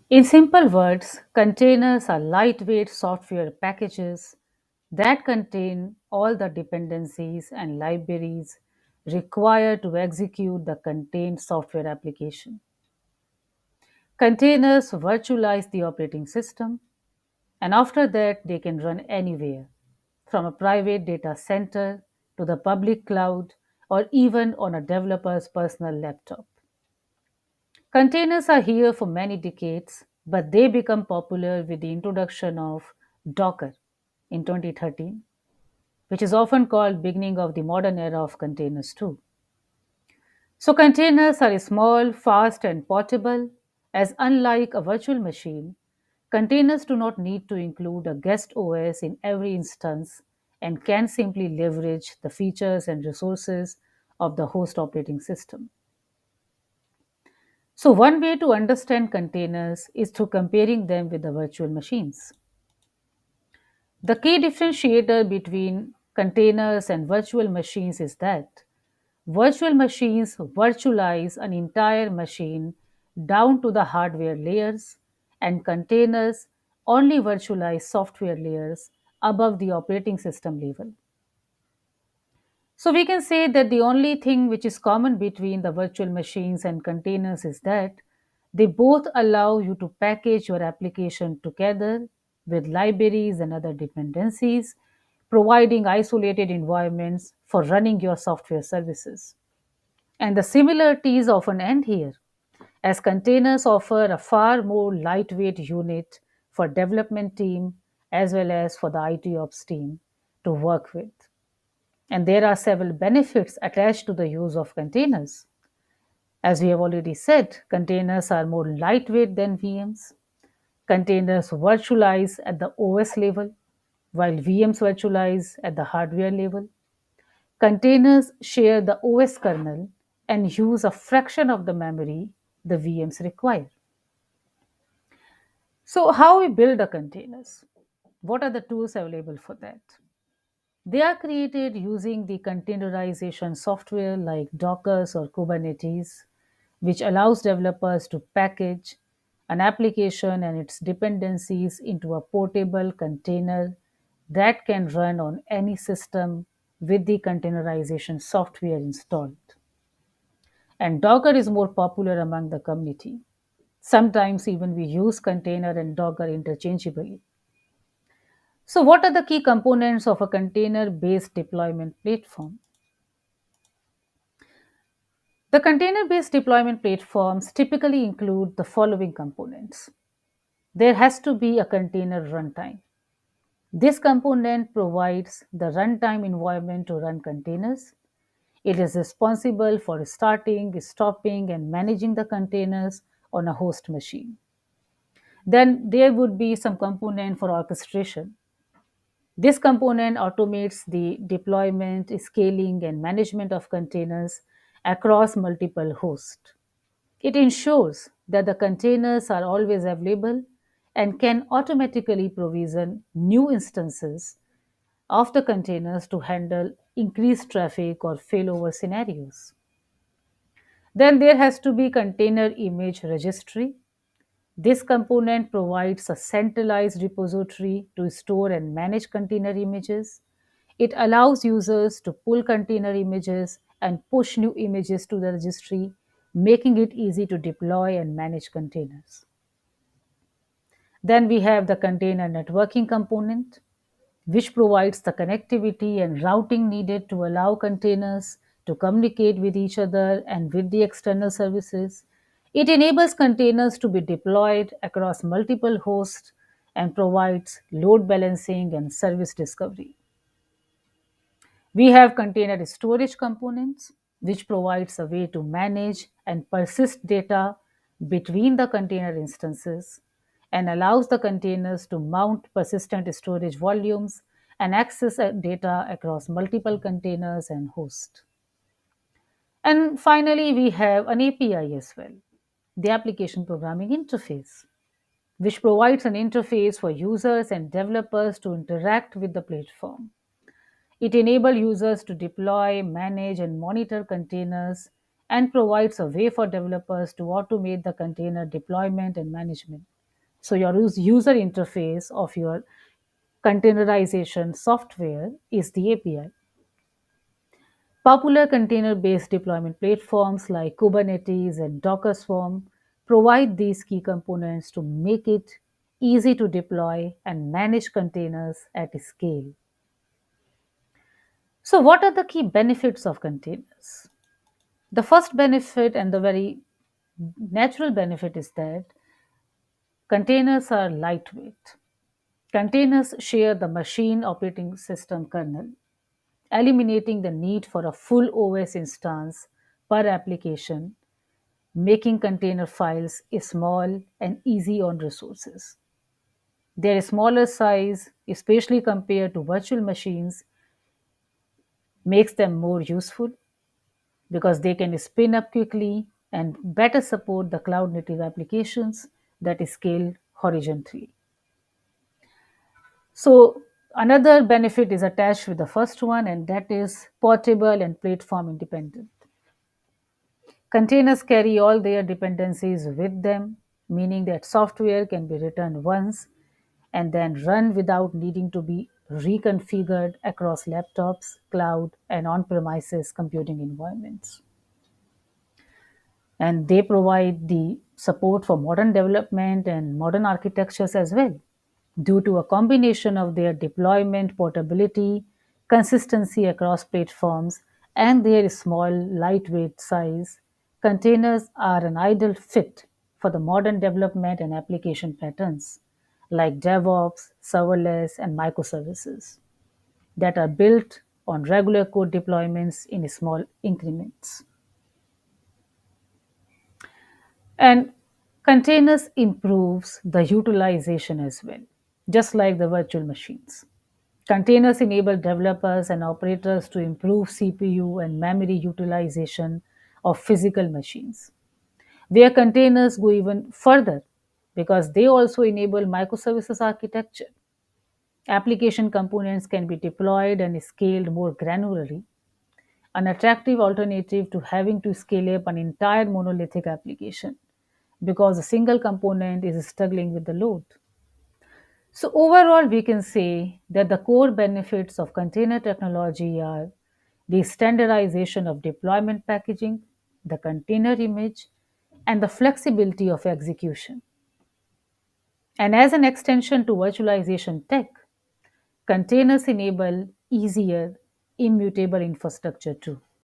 In simple words, containers are lightweight software packages that contain all the dependencies and libraries required to execute the contained software application. Containers virtualize the operating system, and after that, they can run anywhere, from a private data center to the public cloud or even on a developer's personal laptop. Containers are here for many decades, but they become popular with the introduction of Docker in 2013, which is often called beginning of the modern era of containers too. So containers are small, fast and portable as unlike a virtual machine, containers do not need to include a guest OS in every instance and can simply leverage the features and resources of the host operating system. So, one way to understand containers is through comparing them with the virtual machines. The key differentiator between containers and virtual machines is that virtual machines virtualize an entire machine down to the hardware layers, and containers only virtualize software layers above the operating system level. So we can say that the only thing which is common between the virtual machines and containers is that they both allow you to package your application together with libraries and other dependencies, providing isolated environments for running your software services. And the similarities often end here, as containers offer a far more lightweight unit for development team as well as for the IT ops team to work with. And there are several benefits attached to the use of containers. As we have already said, containers are more lightweight than VMs. Containers virtualize at the OS level, while VMs virtualize at the hardware level. Containers share the OS kernel and use a fraction of the memory the VMs require. So, how we build the containers? What are the tools available for that? They are created using the containerization software like Docker or Kubernetes, which allows developers to package an application and its dependencies into a portable container that can run on any system with the containerization software installed. And Docker is more popular among the community. Sometimes even we use container and Docker interchangeably. So, what are the key components of a container based deployment platform? The container based deployment platforms typically include the following components. There has to be a container runtime. This component provides the runtime environment to run containers. It is responsible for starting, stopping, and managing the containers on a host machine. Then there would be some component for orchestration. This component automates the deployment, scaling, and management of containers across multiple hosts. It ensures that the containers are always available and can automatically provision new instances of the containers to handle increased traffic or failover scenarios. Then there has to be container image registry. This component provides a centralized repository to store and manage container images. It allows users to pull container images and push new images to the registry, making it easy to deploy and manage containers. Then we have the container networking component, which provides the connectivity and routing needed to allow containers to communicate with each other and with the external services. It enables containers to be deployed across multiple hosts and provides load balancing and service discovery. We have container storage components, which provides a way to manage and persist data between the container instances and allows the containers to mount persistent storage volumes and access data across multiple containers and hosts. And finally, we have an API as well, the application programming interface, which provides an interface for users and developers to interact with the platform. It enables users to deploy, manage, and monitor containers and provides a way for developers to automate the container deployment and management. So, your user interface of your containerization software is the API. Popular container based deployment platforms like Kubernetes and Docker Swarm provide these key components to make it easy to deploy and manage containers at scale. So, what are the key benefits of containers? The first benefit and the very natural benefit is that containers are lightweight. Containers share the machine operating system kernel, eliminating the need for a full OS instance per application, making container files small and easy on resources. Their smaller size, especially compared to virtual machines, makes them more useful because they can spin up quickly and better support the cloud native applications that scale horizontally. So, another benefit is attached with the first one, and that is portable and platform independent. Containers carry all their dependencies with them, meaning that software can be written once and then run without needing to be reconfigured across laptops, cloud, and on premises computing environments. And they provide the support for modern development and modern architectures as well. Due to a combination of their deployment portability, consistency across platforms, and their small, lightweight size, containers are an ideal fit for the modern development and application patterns like DevOps, serverless, and microservices that are built on regular code deployments in small increments. And containers improves the utilization as well, just like the virtual machines. Containers enable developers and operators to improve CPU and memory utilization of physical machines. Their containers go even further because they also enable microservices architecture. Application components can be deployed and scaled more granularly, an attractive alternative to having to scale up an entire monolithic application because a single component is struggling with the load. So, overall, we can say that the core benefits of container technology are the standardization of deployment packaging, the container image, and the flexibility of execution. And as an extension to virtualization tech, containers enable easier, immutable infrastructure too.